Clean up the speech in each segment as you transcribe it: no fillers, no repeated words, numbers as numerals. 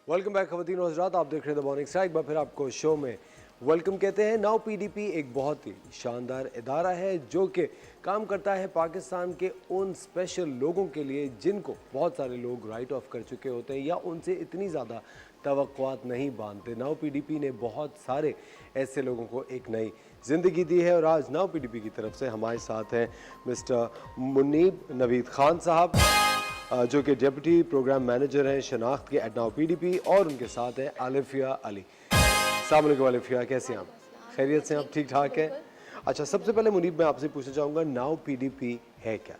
Welcome back खवातीन और हज़रात, आप देख रहे हैं द मॉर्निंग स्टार। एक बार फिर आपको शो में वेलकम कहते हैं। नाउ पीडीपी एक बहुत ही शानदार इदारा है जो कि काम करता है पाकिस्तान के उन स्पेशल लोगों के लिए जिनको बहुत सारे लोग राइट ऑफ कर चुके होते हैं या उनसे इतनी ज़्यादा तवक्कुआत नहीं बांधते। नाउ पीडीपी ने बहुत सारे ऐसे लोगों को एक नई ज़िंदगी दी है और आज नाउ पीडीपी की तरफ से हमारे साथ हैं मिस्टर मुनीब नवीद खान साहब, जो कि डिप्टी प्रोग्राम मैनेजर हैं शनाख्त के एट नाउ पीडीपी, और उनके साथ हैं आलिफिया अली। अस्सलाम वालेकुम आलिफिया, कैसे हैं आप? खैरियत से हैं आप? ठीक ठाक हैं? अच्छा, सबसे पहले मुनीब मैं आपसे पूछना चाहूँगा नाउ पीडीपी है क्या?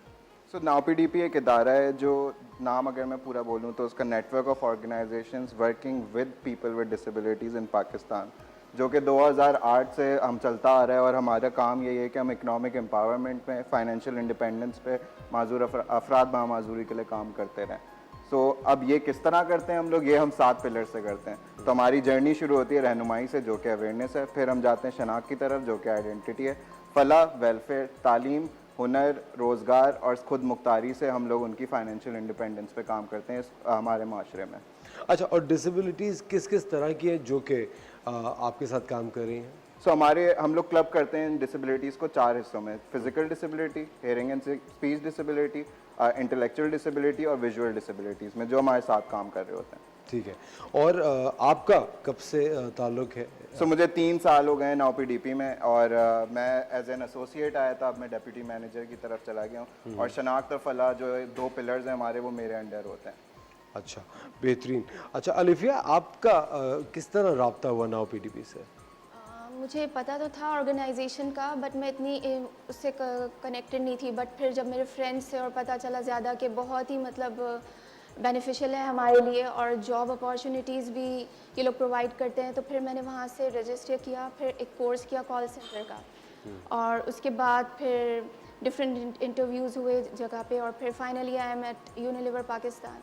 नाउ पीडीपी एक इदारा है जो, नाम अगर मैं पूरा बोलूँ तो उसका network of organizations working with people with disabilities in Pakistan, जो कि 2008 से हम चलता आ रहा है। और हमारा काम यही है कि हम इकनॉमिक एम्पावरमेंट में, फाइनेंशियल इंडिपेंडेंस पे, माजूर अफराद बामाजूरी के लिए काम करते रहें। अब ये किस तरह करते हैं हम लोग, ये हम 7 पिलर से करते हैं। तो हमारी जर्नी शुरू होती है रहनुमाई से, जो कि अवेयरनेस है। फिर हम जाते हैं शनाख्त की तरफ, जो कि आइडेंटिटी है। फलाह, वेलफेयर, तालीम, हुनर, रोज़गार और खुद मुख्तारी से हम लोग उनकी फाइनेंशियल इंडिपेंडेंस पे काम करते हैं हमारे माशरे में। अच्छा, और डिसेबिलिटीज़ किस किस तरह की है जो कि आपके साथ काम कर रही हैं? हम लोग क्लब करते हैं डिसेबिलिटीज़ को 4 हिस्सों में: physical disability, hearing and speech disability, intellectual disability और विजुअल डिसेबिलिटीज़ में, जो हमारे साथ काम कर रहे होते हैं। ठीक है। और आपका कब से ताल्लुक़ है? मुझे 3 साल हो गए नाउ पीडीपी में, और मैं एज एन एसोसिएट आया था, अब मैं डिप्टी मैनेजर की तरफ चला गया हूँ। और शनाख्त और फलाह जो 2 पिलर्स हैं हमारे, वो मेरे अंडर होते हैं। अच्छा, बेहतरीन। अच्छा आलिफिया, आपका किस तरह रब्ता हुआ नाउ पीडीपी से? मुझे पता तो था ऑर्गेनाइजेशन का, बट मैं इतनी उससे कनेक्टेड नहीं थी। बट फिर जब मेरे फ्रेंड्स से और पता चला ज़्यादा कि बहुत ही मतलब बेनिफिशियल है हमारे लिए और जॉब अपॉर्चुनिटीज़ भी ये लोग प्रोवाइड करते हैं, तो फिर मैंने वहाँ से रजिस्टर किया। फिर एक कोर्स किया कॉल सेंटर का, और उसके बाद फिर डिफरेंट इंटरव्यूज़ हुए जगह पे, और फिर finally I am at Unilever Pakistan.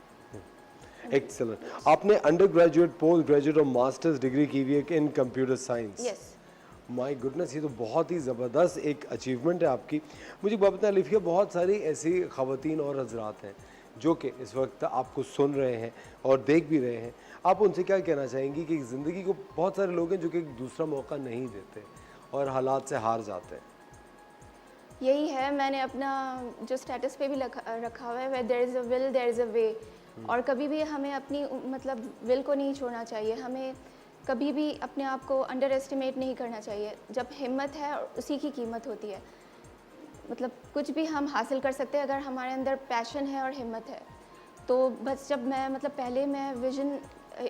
Excellent. आपने अंडर ग्रेजुएट, पोस्ट ग्रेजुएट और मास्टर्स डिग्री की हुई है in computer science. Yes. My goodness, ये तो बहुत ही ज़बरदस्त एक अचीवमेंट है आपकी। मुझे बात बताएं आलिफिया, बहुत सारी ऐसी ख़वातीन और हज़रात हैं जो कि इस वक्त आपको सुन रहे हैं और देख भी रहे हैं। आप उनसे क्या कहना चाहेंगी कि ज़िंदगी को बहुत सारे लोग हैं जो कि एक दूसरा मौका नहीं देते और हालात से हार जाते हैं? यही है, मैंने अपना जो स्टेटस पे भी रखा हुआ है, where there is a will there is a way. और कभी भी हमें अपनी मतलब विल को नहीं छोड़ना चाहिए। हमें कभी भी अपने आप को अंडर एस्टिमेट नहीं करना चाहिए। जब हिम्मत है उसी की कीमत होती है। मतलब कुछ भी हम हासिल कर सकते हैं अगर हमारे अंदर पैशन है और हिम्मत है। तो बस जब मैं मतलब पहले मैं विज़न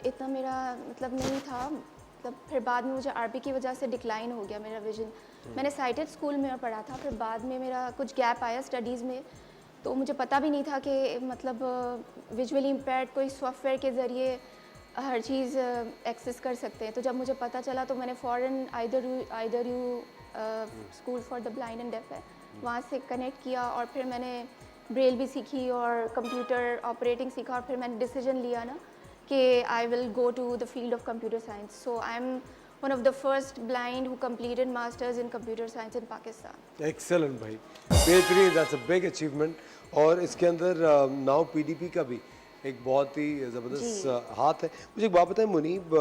इतना मेरा मतलब नहीं था, मतलब फिर बाद में मुझे आरपी की वजह से डिक्लाइन हो गया मेरा विज़न। मैंने साइटेड स्कूल में पढ़ा था, फिर बाद में मेरा कुछ गैप आया स्टडीज़ में, तो मुझे पता भी नहीं था कि मतलब विजुअली इम्पेयर्ड कोई सॉफ्टवेयर के ज़रिए हर चीज़ एक्सेस कर सकते हैं। तो जब मुझे पता चला तो मैंने फ़ौरन either you school for the blind and deaf है, वहाँ से कनेक्ट किया। और फिर मैंने ब्रेल भी सीखी और कंप्यूटर ऑपरेटिंग सीखा, और फिर मैंने डिसीजन लिया ना कि I will go to the field of computer science. So I am one of the first blind who completed masters in computer science in Pakistan. Excellent भाई, बेहतरीन, दैट्स अ बिग अचीवमेंट। और इसके अंदर नाउ पीडीपी का भी एक बहुत ही ज़बरदस्त हाथ है। मुझे एक बात बताएं मुनीब,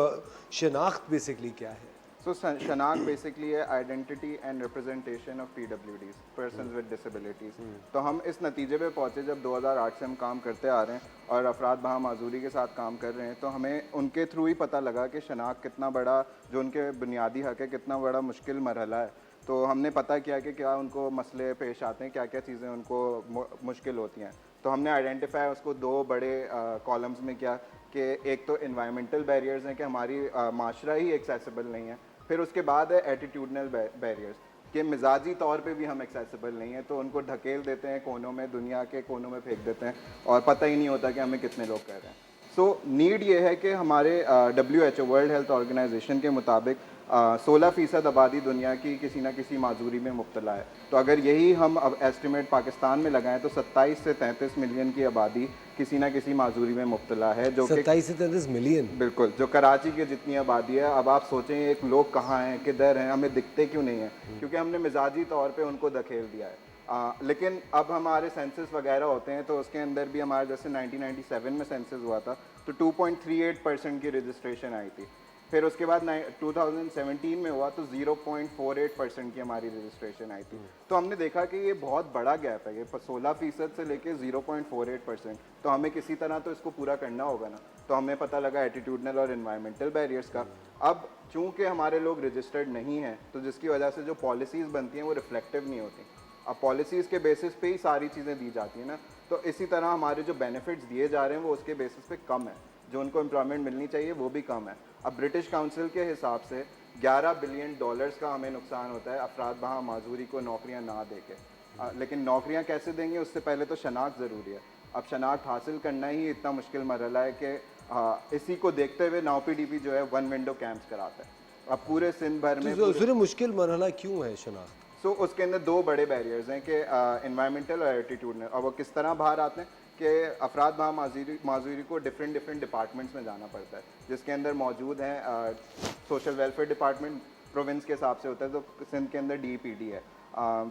शनाख्त बेसिकली क्या है? शनाख्त बेसिकली है identity and representation of PWDs, persons with disabilities. तो हम इस नतीजे पे पहुँचे जब 2008 से हम काम करते आ रहे हैं और अफराद बहा माजूरी के साथ काम कर रहे हैं, तो हमें उनके थ्रू ही पता लगा कि शनाख्त कितना बड़ा, जो उनके बुनियादी हक है, कितना बड़ा मुश्किल मरहला है। तो हमने पता किया कि क्या उनको मसले पेश आते हैं, क्या क्या चीज़ें उनको मुश्किल होती हैं। तो हमने आइडेंटिफाई उसको 2 बड़े कॉलम्स में किया कि एक तो इन्वायरमेंटल बैरियर्स हैं कि हमारी माशरा ही एक्सेसिबल नहीं है। फिर उसके बाद है एटीट्यूडनल बैरियर्स कि मिजाजी तौर पे भी हम एक्सेसिबल नहीं है, तो उनको ढकेल देते हैं कोनों में, दुनिया के कोनों में फेंक देते हैं और पता ही नहीं होता कि हमें कितने लोग कर रहे हैं। नीड ये है कि हमारे WHO वर्ल्ड हेल्थ ऑर्गेनाइजेशन के मुताबिक 16% आबादी दुनिया की किसी ना किसी माजूरी में मुब्तला है। तो अगर यही हम अब एस्टिमेट पाकिस्तान में लगाएं तो 27 से 33 मिलियन की आबादी किसी ना किसी माजूरी में मुब्तला है, जो 27 से 33 मिलियन, बिल्कुल, जो कराची की जितनी आबादी है। अब आप सोचें एक लोग कहाँ हैं, किधर हैं, हमें दिखते क्यों नहीं हैं? क्योंकि हमने मिजाजी तौर पे उनको धकेल दिया है। लेकिन अब हमारे सेंसस वगैरह होते हैं तो उसके अंदर भी हमारे, जैसे 1997 में सेंसस हुआ था, तो 2.38% की रजिस्ट्रेशन आई थी। फिर उसके बाद 2017 में हुआ तो 0.48% की हमारी रजिस्ट्रेशन आई थी। तो हमने देखा कि ये बहुत बड़ा गैप है, ये 16% से लेके 0.48%। तो हमें किसी तरह तो इसको पूरा करना होगा ना। तो हमें पता लगा एटीट्यूडनल और इन्वायरमेंटल बैरियर्स का। अब चूंकि हमारे लोग रजिस्टर्ड नहीं हैं, तो जिसकी वजह से जो पॉलिसीज़ बनती हैं वो रिफ्लेक्टिव नहीं होती। अब पॉलिसीज़ के बेसिस पे ही सारी चीज़ें दी जाती हैं ना, तो इसी तरह हमारे जो बेनिफिट्स दिए जा रहे हैं वो उसके बेसिस पे कम है, जो उनको एम्प्लॉयमेंट मिलनी चाहिए वो भी कम है। अब ब्रिटिश काउंसिल के हिसाब से $11 बिलियन का हमें नुकसान होता है अफराद बहा माजूरी को नौकरियां ना दे के। लेकिन नौकरियां कैसे देंगे, उससे पहले तो शनाख्त ज़रूरी है। अब शनाख्त हासिल करना ही इतना मुश्किल मरहला है कि इसी को देखते हुए नाउ PDP जो है 1 विंडो कैंप्स कराता है। अब पूरे सिंध भर में तो फिर मुश्किल मरहला क्यों है शनाख्त? सो उसके अंदर दो बड़े बैरियर्स हैं कि इन्वायरमेंटल और एटीट्यूडनल। और वो किस तरह बाहर आते हैं कि अफराद बहा माजूरी को डिफरेंट डिपार्टमेंट्स में जाना पड़ता है, जिसके अंदर मौजूद हैं सोशल वेलफेयर डिपार्टमेंट प्रोविंस के हिसाब से होता है, तो सिंध के अंदर DPD है,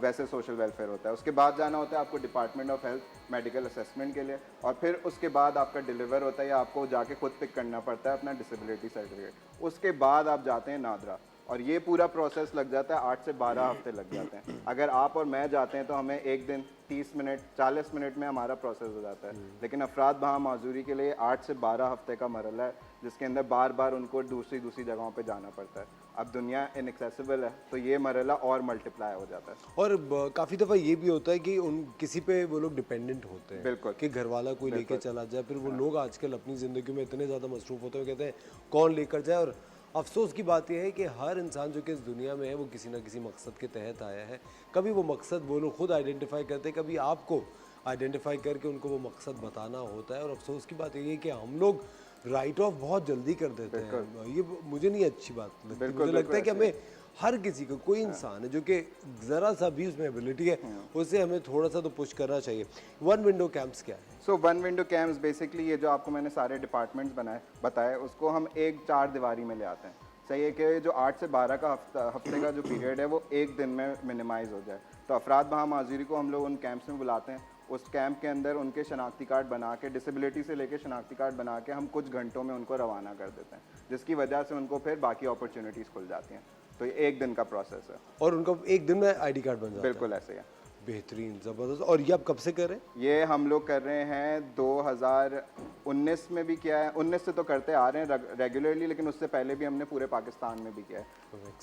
वैसे सोशल वेलफेयर होता है। उसके बाद जाना होता है आपको department of health medical assessment के लिए, और फिर उसके बाद आपका डिलीवर होता है या आपको जाके खुद पिक करना पड़ता है अपना डिसेबिलिटी सर्टिफिकेट। उसके बाद आप जाते हैं नादरा, और ये पूरा प्रोसेस लग जाता है 8 से 12 हफ्ते लग जाते हैं। अगर आप और मैं जाते हैं तो हमें एक दिन 30 मिनट 40 मिनट में हमारा प्रोसेस हो जाता है। लेकिन अफराद बहा माजूरी के लिए 8 से 12 हफ्ते का मरहला है, जिसके अंदर बार बार उनको दूसरी जगहों पे जाना पड़ता है। अब दुनिया इनएक्सेसिबल है, तो ये मरहला और मल्टीप्लाई हो जाता है। और काफ़ी दफ़ा ये भी होता है कि उन किसी पे वो लोग डिपेंडेंट होते हैं, बिल्कुल। कि घर वाला कोई लेके चला जाए। फिर वो लोग आजकल अपनी ज़िंदगी में इतने ज़्यादा मसरूफ़ होते हैं, कहते हैं कौन लेकर जाए। और अफसोस की बात यह है कि हर इंसान जो कि इस दुनिया में है वो किसी ना किसी मकसद के तहत आया है। कभी वो मकसद वो लोग खुद आइडेंटिफाई करते हैं, कभी आपको आइडेंटिफाई करके उनको वो मकसद बताना होता है। और अफसोस की बात यही है कि हम लोग राइट ऑफ बहुत जल्दी कर देते हैं। ये मुझे नहीं अच्छी बात लगती। मुझे लगता है कि हमें हर किसी को, कोई इंसान है जो कि ज़रा सा भी उसमें एबिलिटी है, उसे हमें थोड़ा सा तो पुश करना चाहिए। 1 विंडो कैंप्स क्या है? सो 1 विंडो कैंप्स बेसिकली ये जो आपको मैंने सारे डिपार्टमेंट्स बताए उसको हम एक 4 दीवारी में ले आते हैं। सही है कि जो 8 से 12 का हफ्ते का जो पीरियड है वो एक दिन में मिनिमाइज़ हो जाए। तो अफराद बहा माजूरी को हम लोग उन कैंप्स में बुलाते हैं। उस कैंप के अंदर उनके शनाख्ती कार्ड बना के, डिसेबिलिटी से लेके शनाख्ती कार्ड बना के हम कुछ घंटों में उनको रवाना कर देते हैं, जिसकी वजह से उनको फिर बाकी अपॉर्चुनिटीज़ खुल जाती हैं। तो ये एक दिन का प्रोसेस है। और उनका एक दिन में ID कार्ड बन जाता है? बिल्कुल ऐसे है। बेहतरीन, ज़बरदस्त। और ये आप कब से कर रहे हैं? ये हम लोग कर रहे हैं 2019 में भी किया है। 19 से तो करते आ रहे हैं रेगुलरली, लेकिन उससे पहले भी हमने पूरे पाकिस्तान में भी किया है।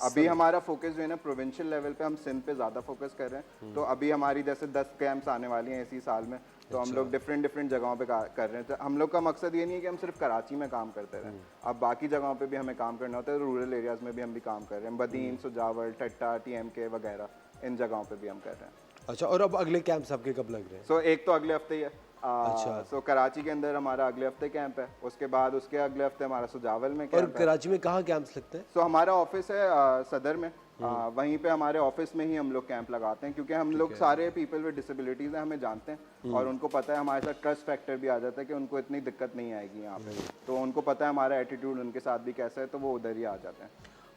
अभी हमारा फोकस जो है ना प्रोविंशियल लेवल पे, हम सिंध पे ज़्यादा फोकस कर रहे हैं। तो अभी हमारी जैसे 10 कैंप्स आने वाली हैं इसी साल में, तो हम लोग डिफरेंट जगहों पे कर रहे हैं। तो हम लोग का मकसद ये नहीं है कि हम सिर्फ कराची में काम करते रहें, अब बाकी जगहों पे भी हमें काम करना होता है। रूरल एरियाज़ में भी हम भी काम कर रहे हैं, बदीन, सुजावल, टट्टा, TMK वगैरह, इन जगहों पे भी हम कर रहे हैं। अच्छा, और अब अगले कैंप्स आपके कब लग रहे हैं? सो एक तो अगले हफ्ते ही है। अच्छा। सो कराची के अंदर हमारा अगले हफ्ते कैंप है, उसके बाद उसके अगले हफ्ते हमारा सुजावल में और कैंप है। कराची में कहाँ कैंप्स लगते हैं? सो हमारा ऑफिस है सदर में, वहीं पे हमारे ऑफिस में ही हम लोग कैंप लगाते हैं, क्योंकि हम लोग सारे पीपल विद डिसेबिलिटीज़ हैं, हमें जानते हैं और उनको पता है, हमारे साथ ट्रस्ट फैक्टर भी आ जाता है कि उनको इतनी दिक्कत नहीं आएगी यहाँ पे। तो उनको पता है हमारा एटीट्यूड उनके साथ भी कैसा है, तो वो उधर ही आ जाते हैं।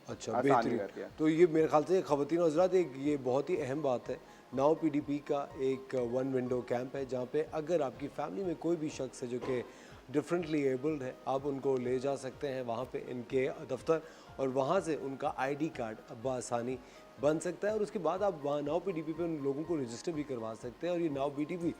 अच्छा, आसानी बेहतरीन। रहती है। तो ये मेरे ख्याल से ख़वातीन और हज़रात, एक ये बहुत ही अहम बात है। नाउ PDP का एक 1 विंडो कैंप है, जहाँ पे अगर आपकी फैमिली में कोई भी शख्स है जो कि डिफरेंटली एबल्ड है, आप उनको ले जा सकते हैं वहाँ पे इनके दफ्तर, और वहाँ से उनका ID कार्ड बआसानी बन सकता है। और उसके बाद आप वहाँ नाउ PDP पे उन लोगों को रजिस्टर भी करवा सकते हैं। और ये नाउ PDP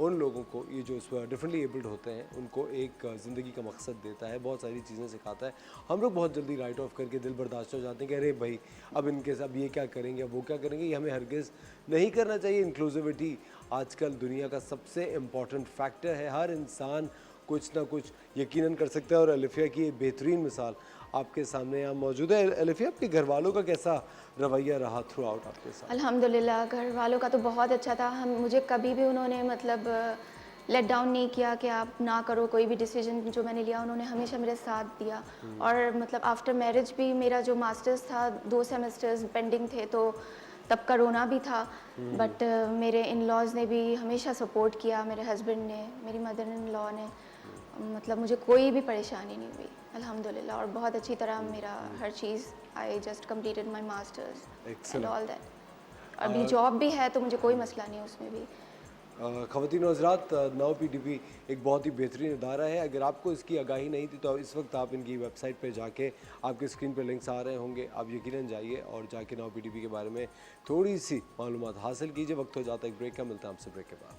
उन लोगों को, ये जो डिफरेंटली एबल्ड होते हैं, उनको एक ज़िंदगी का मकसद देता है, बहुत सारी चीज़ें सिखाता है। हम लोग बहुत जल्दी राइट ऑफ करके दिल बर्दाश्त हो जाते हैं कि अरे भाई अब इनके साथ ये क्या करेंगे, अब वो क्या करेंगे। ये हमें हरगिज़ नहीं करना चाहिए। इंक्लूसिविटी आजकल दुनिया का सबसे इम्पॉर्टेंट फैक्टर है। हर इंसान कुछ ना कुछ यकीनन कर सकता है। और अलिफिया की ये बेहतरीन मिसाल आपके सामने यहाँ मौजूद है। अलिफिया, आपके घर वालों का कैसा रवैया रहा थ्रू आउट आपके साथ? अल्हम्दुलिल्लाह, घर वालों का तो बहुत अच्छा था। मुझे कभी भी उन्होंने मतलब लेट डाउन नहीं किया कि आप ना करो, कोई भी डिसीजन जो मैंने लिया उन्होंने हमेशा मेरे साथ दिया। और मतलब आफ्टर मैरिज भी मेरा जो मास्टर्स था, 2 सेमेस्टर्स पेंडिंग थे, तो तब कोरोना भी था, बट मेरे इन लॉज ने भी हमेशा सपोर्ट किया, मेरे हस्बैंड ने, मेरी मदर इन लॉ ने। मतलब मुझे कोई भी परेशानी नहीं हुई अल्हम्दुलिल्लाह, और बहुत अच्छी तरह मेरा हर चीज़, I just completed my masters and all that. अभी जॉब भी है तो मुझे कोई मसला नहीं उसमें भी। ख़वातीन और हज़रात, नाउ PDP एक बहुत ही बेहतरीन इदारा है। अगर आपको इसकी आगाही नहीं थी तो इस वक्त आप इनकी वेबसाइट पे जाके, आपके स्क्रीन पे लिंक्स आ रहे होंगे, आप यकीनन जाइए और जाके नाउ PDP के बारे में थोड़ी सी मालूमात हासिल कीजिए। वक्त हो जाता है एक ब्रेक का, मिलता है आपसे ब्रेक के बाद।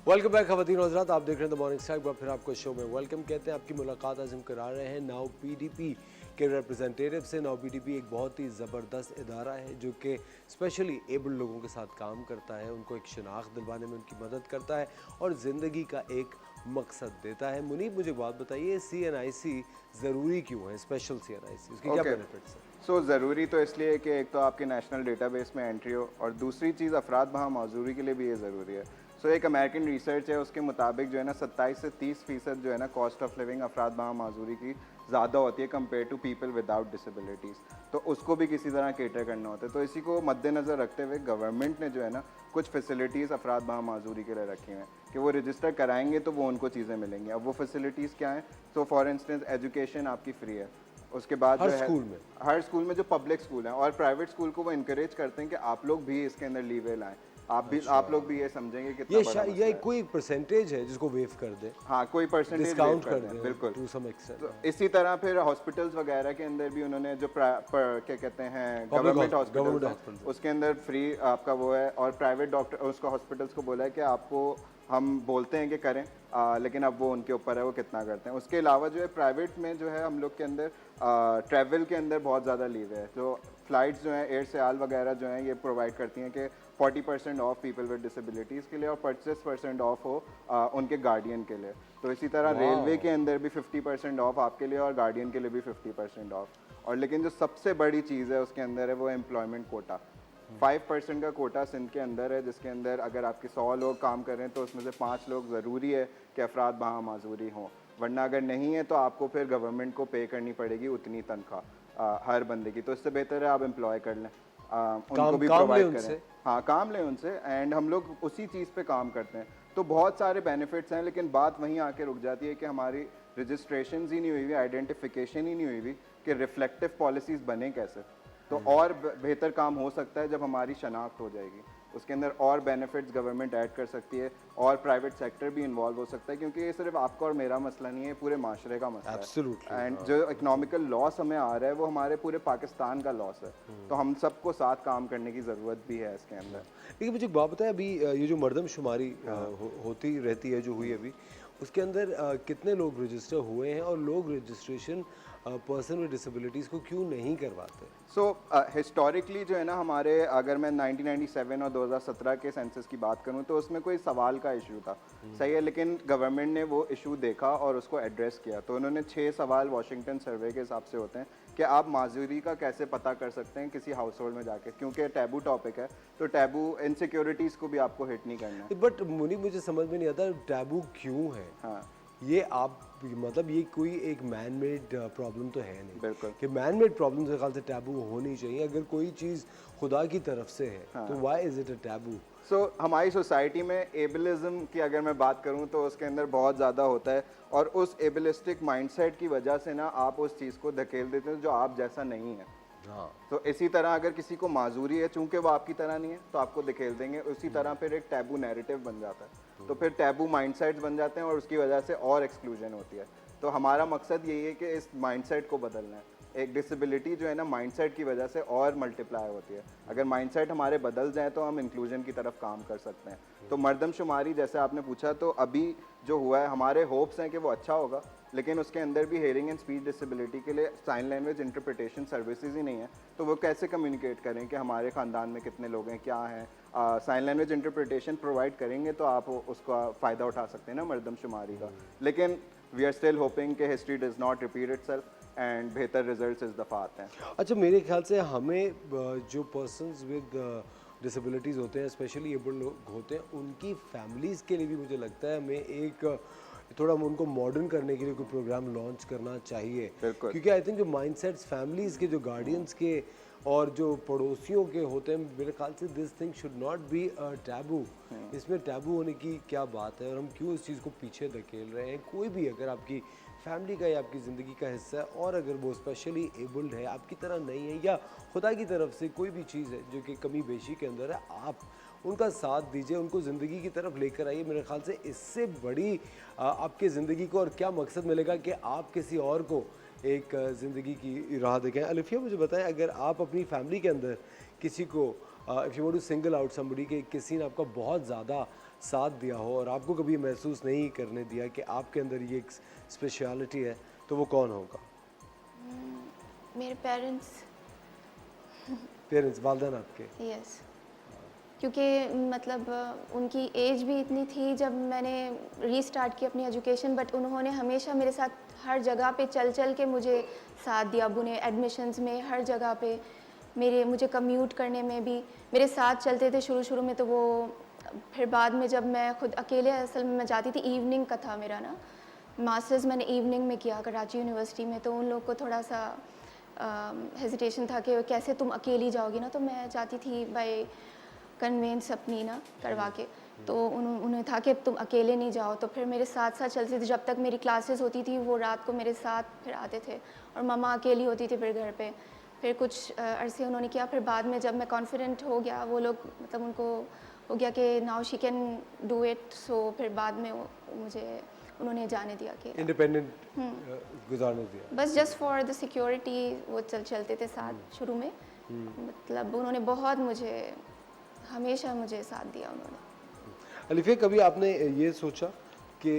वेलकम बैक ख़वातीन और हज़रात, आप देख रहे हैं द मॉर्निंग स्टार। एक बार फिर आपको शो में वेलकम कहते हैं। आपकी मुलाकात आज हम करा रहे हैं नाउ PDP के रिप्रेजेंटेटिव से। नाउ PDP एक बहुत ही ज़बरदस्त इदारा है जो कि स्पेशली एबल्ड लोगों के साथ काम करता है, उनको एक शनाख्त दिलवाने में उनकी मदद करता है और ज़िंदगी का एक मकसद देता है। मुनीब, मुझे एक बात बताइए, CNIC ज़रूरी क्यों है, स्पेशल CNIC, उसके क्या बेनिफिट्स हैं? सो ज़रूरी तो इसलिए कि एक तो आपके नेशनल डेटाबेस में एंट्री हो, और दूसरी चीज़ अफराद बहा माजूरी के लिए भी ये ज़रूरी है। सो एक अमेरिकन रिसर्च है, उसके मुताबिक जो है ना 27 से 30% जो है ना कॉस्ट ऑफ लिविंग अफराद बहा माजूरी की ज़्यादा होती है compare to people without disabilities. तो उसको भी किसी तरह केटर करना होता है। तो इसी को मद्देनज़र रखते हुए गवर्नमेंट ने जो है ना कुछ फैसिलिटीज़ अफराद बहा माजूरी के लिए रखी हैं कि वो रजिस्टर कराएंगे तो वो उनको चीज़ें मिलेंगी। अब वो फैसिलिटीज़ क्या हैं? तो फॉर इंस्टेंस एजुकेशन आपकी फ्री है। उसके बाद हर जो है स्कूल में? हर स्कूल में जो पब्लिक स्कूल हैं, और प्राइवेट स्कूल को वो इनकरेज करते हैं कि आप लोग भी इसके अंदर लीवे लाएं। आप लोग भी ये समझेंगे कितना ये बड़ा मसला ये है। कोई परसेंटेज है जिसको वेव कर दे, हाँ, कोई परसेंटेज डिस्काउंट कर दें, दे बिल्कुल। To some extent. तो इसी तरह फिर हॉस्पिटल्स वगैरह के अंदर भी उन्होंने जो क्या कहते हैं गवर्नमेंट हॉस्पिटल, उसके अंदर फ्री आपका वो है। और प्राइवेट डॉक्टर उसको हॉस्पिटल्स को बोला है कि आपको हम बोलते हैं कि करें, लेकिन अब वो उनके ऊपर है वो कितना करते हैं। उसके अलावा जो है प्राइवेट में जो है हम लोग के अंदर ट्रैवल के अंदर बहुत ज़्यादा लीव है। जो फ्लाइट्स जो हैं एयर सयाल वगैरह जो हैं ये प्रोवाइड करती हैं कि 40% ऑफ पीपल विद डिसेबिलिटीज़ के लिए और 25% ऑफ हो उनके गार्डियन के लिए। तो इसी तरह रेलवे के अंदर भी 50% ऑफ आपके लिए और गार्डियन के लिए भी 50% ऑफ। और लेकिन जो सबसे बड़ी चीज़ है उसके अंदर है वो एम्प्लॉयमेंट कोटा। 5% का कोटा सिंध के अंदर है, जिसके अंदर अगर आपके 100 लोग काम कर रहे हैं तो उसमें से 5 लोग ज़रूरी है कि अफराद बहा माजूरी हों, वरना अगर नहीं है तो आपको फिर गवर्नमेंट को पे करनी पड़ेगी उतनी तनख्वाह हर बंदे की। तो इससे बेहतर है आप एम्प्लॉय कर लें, उनको भी प्रोवाइड करें। हाँ, काम लें उनसे, एंड हम लोग उसी चीज़ पे काम करते हैं। तो बहुत सारे बेनिफिट्स हैं, लेकिन बात वहीं आके रुक जाती है कि हमारी रजिस्ट्रेशन ही नहीं हुई हुई, आइडेंटिफिकेशन ही नहीं हुई हुई कि रिफ्लेक्टिव पॉलिसीज़ बने कैसे। तो और बेहतर काम हो सकता है जब हमारी शनाख्त हो जाएगी, उसके अंदर और बेनिफिट्स गवर्नमेंट ऐड कर सकती है और प्राइवेट सेक्टर भी इन्वॉल्व हो सकता है, क्योंकि ये सिर्फ आपका और मेरा मसला नहीं है, पूरे माशरे का मसला है। एंड जो इकोनॉमिकल लॉस हमें आ रहा है वो हमारे पूरे पाकिस्तान का लॉस है। तो हम सबको साथ काम करने की ज़रूरत भी है इसके अंदर। लेकिन मुझे एक बात बताएं, अभी ये जो मरदमशुमारी होती रहती है जो हुई अभी, उसके अंदर कितने लोग रजिस्टर हुए हैं और लोग रजिस्ट्रेशन पर्सन विद डिसेबिलिटीज़ को क्यों नहीं करवाते? सो हिस्टोरिकली जो है ना हमारे, अगर मैं 1997 और 2017 के सेंसस की बात करूं तो उसमें कोई सवाल का इशू था, सही है, लेकिन गवर्नमेंट ने वो इशू देखा और उसको एड्रेस किया। तो उन्होंने 6 सवाल वाशिंगटन सर्वे के हिसाब से होते हैं कि आप माजूरी का कैसे पता कर सकते हैं किसी हाउस होल्ड में जाके, क्योंकि टैबू टॉपिक है, तो टैबू इनसिक्योरिटीज़ को भी आपको हिट नहीं करना है। बट मुनीब, मुझे समझ में नहीं आता टैबू क्यों है? हाँ, ये आप मतलब ये कोई एक मैन मेड प्रॉब्लम तो है नहीं, बिल्कुल। कि मैन मेड प्रॉब्लम के ख्याल से टैबू होनी चाहिए। अगर कोई चीज़ खुदा की तरफ से है तो why is it a taboo? So हमारी सोसाइटी में एबलिज्म की अगर मैं बात करूं तो उसके अंदर बहुत ज़्यादा होता है, और उस एबलिस्टिक माइंडसेट की वजह से ना आप उस चीज़ को धकेल देते हैं जो आप जैसा नहीं है। हाँ, तो इसी तरह अगर किसी को माजूरी है, चूंकि वो आपकी तरह नहीं है तो आपको धकेल देंगे। उसी तरह फिर एक टैबू नैरेटिव बन जाता है, तो फिर टैबू माइंडसेट्स बन जाते हैं और उसकी वजह से और एक्सक्लूजन होती है। तो हमारा मकसद यही है कि इस माइंडसेट को बदलना है। एक डिसेबिलिटी जो है ना माइंडसेट की वजह से और मल्टीप्लाई होती है। अगर माइंडसेट हमारे बदल जाए तो हम इंक्लूजन की तरफ काम कर सकते हैं। तो मर्दमशुमारी जैसे आपने पूछा, तो अभी जो हुआ है हमारे होप्स हैं कि वो अच्छा होगा, लेकिन उसके अंदर भी हेयरिंग एंड स्पीच डिसेबिलिटी के लिए साइन लैंग्वेज इंटरप्रिटेशन सर्विसेज ही नहीं है। तो वो कैसे कम्युनिकेट करें कि हमारे ख़ानदान में कितने लोग हैं, क्या हैं। साइन लैंग्वेज इंटरप्रिटेशन प्रोवाइड करेंगे तो आप उसका फ़ायदा उठा सकते हैं ना मर्दमशुमारी का। लेकिन वी आर स्टिल होपिंग कि history does not repeat itself and बेहतर रिजल्ट्स इस दफ़ा आते हैं। अच्छा, मेरे ख्याल से हमें जो पर्सन्स विद डिसेबिलिटीज़ होते हैं, स्पेशली एबल्ड लोग होते हैं, उनकी फैमिलीज़ के लिए भी मुझे लगता है हमें एक थोड़ा उनको मॉडर्न करने के लिए कोई प्रोग्राम लॉन्च करना चाहिए, बिल्कुल। क्योंकि आई थिंक जो माइंडसेट्स फैमिलीज़ के, जो गार्डियंस के और जो पड़ोसियों के होते हैं, मेरे ख्याल से this thing should not be a taboo. इसमें टैबू होने की क्या बात है और हम क्यों इस चीज़ को पीछे धकेल रहे हैं? कोई भी अगर आपकी फैमिली का या आपकी ज़िंदगी का हिस्सा है और अगर वो स्पेशली एबल्ड है, आपकी तरह नहीं है, या खुदा की तरफ से कोई भी चीज़ है जो कि कमी बेशी के अंदर है, आप उनका साथ दीजिए, उनको ज़िंदगी की तरफ लेकर आइए। मेरे ख्याल से इससे बड़ी आपकी ज़िंदगी को और क्या मकसद मिलेगा कि आप किसी और को एक ज़िंदगी की राह दिखाएं। अलिफिया, मुझे बताएं, अगर आप अपनी फैमिली के अंदर किसी को if you want to single out somebody, कि किसी ने आपका बहुत ज़्यादा साथ दिया हो और आपको कभी महसूस नहीं करने दिया कि आपके अंदर ये एक स्पेशलिटी है, तो वो कौन होगा? मेरे पेरेंट्स। पेरेंट्स, वालिदैन आपके? यस, क्योंकि मतलब उनकी एज भी इतनी थी जब मैंने रीस्टार्ट की अपनी एजुकेशन, बट उन्होंने हमेशा मेरे साथ हर जगह पे चल चल के मुझे साथ दिया। बुने एडमिशन्स में, हर जगह पे मुझे कम्यूट करने में भी मेरे साथ चलते थे शुरू शुरू में। तो वो फिर बाद में जब मैं खुद अकेले, असल में मैं जाती थी, इवनिंग का था मेरा ना, मास्टर्स मैंने इवनिंग में किया कराची यूनिवर्सिटी में, तो उन लोग को थोड़ा सा हेजिटेशन था कि कैसे तुम अकेली जाओगी ना, तो मैं जाती थी बाय कन्वेंस अपनी ना करवा के। तो उन्हें था कि तुम अकेले नहीं जाओ, तो फिर मेरे साथ साथ चलती थी। जब तक मेरी क्लासेस होती थी वो रात को मेरे साथ फिर आते थे, और मम्मा अकेली होती थी फिर घर पे। फिर कुछ अरसे उन्होंने किया, फिर बाद में जब मैं कॉन्फिडेंट हो गया, वो लोग मतलब उनको हो गया कि now she can do it, so फिर बाद में मुझे उन्होंने जाने दिया कि इंडिपेंडेंट गुजारने दिया। बस जस्ट फॉर द सिक्योरिटी वो चलते थे साथ शुरू में। मतलब उन्होंने बहुत मुझे, हमेशा मुझे साथ दिया उन्होंने। अलिफिया, कभी आपने ये सोचा कि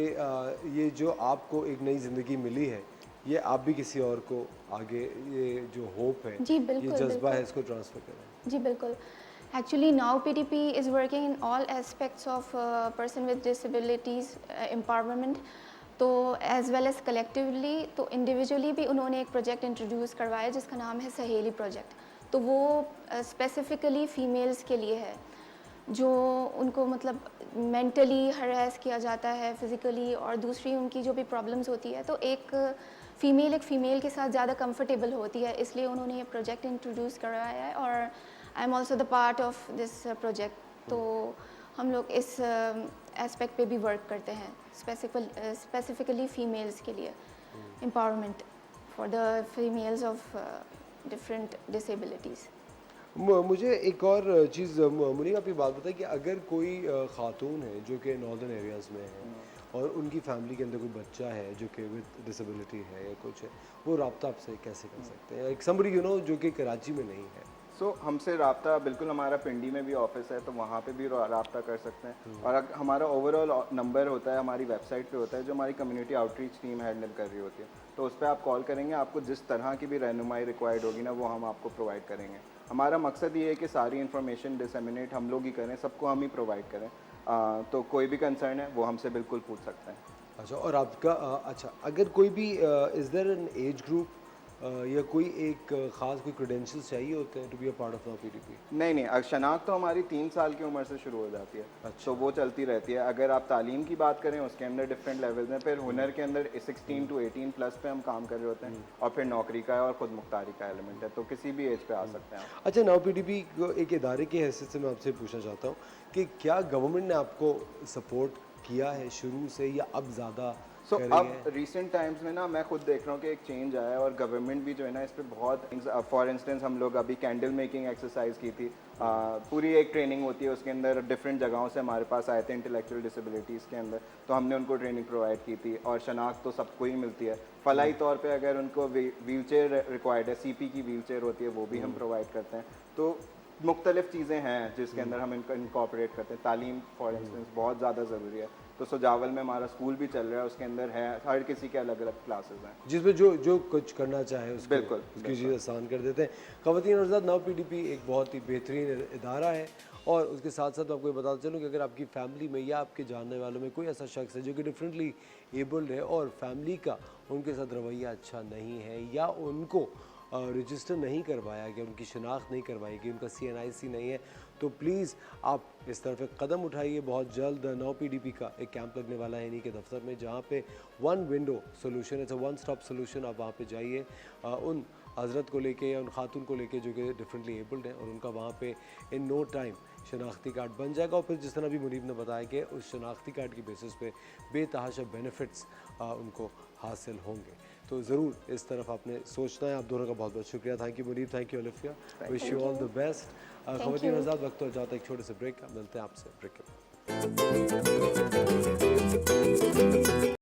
ये जो आपको एक नई ज़िंदगी मिली है, ये आप भी किसी और को आगे, ये जो होप है, जी ये बिल्कुल, जज्बा बिल्कुल। है, इसको ट्रांसफ़र करें? जी बिल्कुल। Actually, now PDP is working in all aspects of person with disabilities empowerment. तो एज वेल एज कलेक्टिवली, तो इंडिविजुअली भी उन्होंने एक प्रोजेक्ट इंट्रोड्यूस करवाया जिसका नाम है सहेली प्रोजेक्ट। तो वो स्पेसिफ़िकली फ़ीमेल्स के लिए है जो उनको मतलब मेंटली हरास किया जाता है, फिज़िकली, और दूसरी उनकी जो भी प्रॉब्लम्स होती है, तो एक फ़ीमेल के साथ ज़्यादा कंफर्टेबल होती है, इसलिए उन्होंने ये प्रोजेक्ट इंट्रोड्यूस करवाया है। और I am also the part of this project. तो हम लोग इस एस्पेक्ट पे भी वर्क करते हैं, स्पेसिफिकली फ़ीमेल्स के लिए, empowerment for the females of different disabilities. मुझे एक और चीज़, मुनीब, आप ये बात बताइए कि अगर कोई ख़ातून है जो कि नॉर्दर्न एरियाज़ में है और उनकी फैमिली के अंदर कोई बच्चा है जो कि विद डिसेबिलिटी है या कुछ है, वो रब्ता आपसे कैसे कर सकते हैं? एक समबडी यू नो जो कि कराची में नहीं है। सो हमसे रब्ता बिल्कुल, हमारा पिंडी में भी ऑफिस है तो वहाँ पे भी रब्ता कर सकते हैं। और हमारा ओवरऑल नंबर होता है, हमारी वेबसाइट पे होता है, जो हमारी कम्युनिटी आउटरीच टीम हैंडल कर रही होती है। तो उस पर आप कॉल करेंगे, आपको जिस तरह की भी रहनुमाई रिक्वायर्ड होगी ना, वो हम आपको प्रोवाइड करेंगे। हमारा मकसद ये है कि सारी इन्फॉर्मेशन डिसेमिनेट हम लोग ही करें, सबको हम ही प्रोवाइड करें। तो कोई भी कंसर्न है वो हमसे बिल्कुल पूछ सकते हैं। अच्छा, और आपका अच्छा, अगर कोई भी is there an age group या कोई एक ख़ास कोई क्रेडेंशियल्स चाहिए होते हैं to be a part of now PDP? नहीं, शनाख्त तो हमारी 3 साल की उम्र से शुरू हो जाती है। अच्छा। तो वो चलती रहती है। अगर आप तालीम की बात करें, उसके अंदर डिफरेंट लेवल्स हैं। फिर हुनर के अंदर 16 टू 18 प्लस पे हम काम कर रहे होते हैं। और फिर नौकरी का है और खुद मुख्तारी का एलिमेंट है, तो किसी भी एज पे आ सकते हैं आप। अच्छा, नाउ पीडीपी को एक इदारे की हैसियत से मैं आपसे पूछना चाहता हूँ कि क्या गवर्नमेंट ने आपको सपोर्ट किया है शुरू से या अब ज़्यादा सो कर रही अब है? रिसेंट टाइम्स में ना मैं खुद देख रहा हूँ कि एक चेंज आया है और गवर्नमेंट भी जो है ना इस पे बहुत, फॉर इंस्टेंस हम लोग अभी कैंडल मेकिंग एक्सरसाइज की थी। पूरी एक ट्रेनिंग होती है, उसके अंदर डिफरेंट जगहों से हमारे पास आए थे इंटेलेक्चुअल डिसेबिलिटीज़ के अंदर, तो हमने उनको ट्रेनिंग प्रोवाइड की थी। और शनाख्त तो सबको ही मिलती है। फलाई तौर पे अगर उनको व्हील चेयर रिक्वायर्ड है, सीपी की व्हील चेयर होती है, वो भी हम प्रोवाइड करते हैं। तो मुख्तलिफ चीज़ें हैं जिसके अंदर हम इनको इनकॉपरेट करते हैं। तालीम फॉर इंस्टेंस बहुत ज़्यादा ज़रूरी है। तो सुजावल में हमारा स्कूल भी चल रहा है, उसके अंदर है हर किसी के अलग अलग क्लासेस हैं। जिसमें जो कुछ करना चाहे उसको, बिल्कुल, उसकी चीज़ आसान कर देते हैं। ख़वातीन और हज़रात, नाउ पीडीपी एक बहुत ही बेहतरीन इदारा है। और उसके साथ साथ आपको ये बताता चलूँ कि अगर आपकी फैमिली में या आपके जानने वालों में कोई ऐसा शख्स है जो कि डिफरेंटली एबल्ड है और फैमिली का उनके साथ रवैया अच्छा नहीं है, या उनको रजिस्टर नहीं करवाया गया, उनकी शनाख्त नहीं करवाई गई, उनका CNIC नहीं है, तो प्लीज़ आप इस तरफ एक कदम उठाइए। बहुत जल्द नाउ पीडीपी का एक कैंप लगने वाला है इन्हीं के दफ्तर में, जहाँ पे one window solution, it's a one stop solution. आप वहाँ पे जाइए, उन हजरत को लेके या उन खातून को लेके जो कि डिफरेंटली एबल्ड हैं, और उनका वहाँ पे इन नो टाइम शनाख्ती कार्ड बन जाएगा। और फिर जिस तरह भी मुनीब ने बताया कि उस शनाख्ती कार्ड की बेसिस पे बेतहाशा बेनिफिट्स उनको हासिल होंगे। तो ज़रूर इस तरफ आपने सोचना है। आप दोनों का बहुत बहुत शुक्रिया। Thank you Munib, thank you Alifiya, wish you all the best. ख़वातीन हज़रात, वक्त हो जाता है एक छोटे से ब्रेक का, मिलते हैं आपसे ब्रेक के बाद।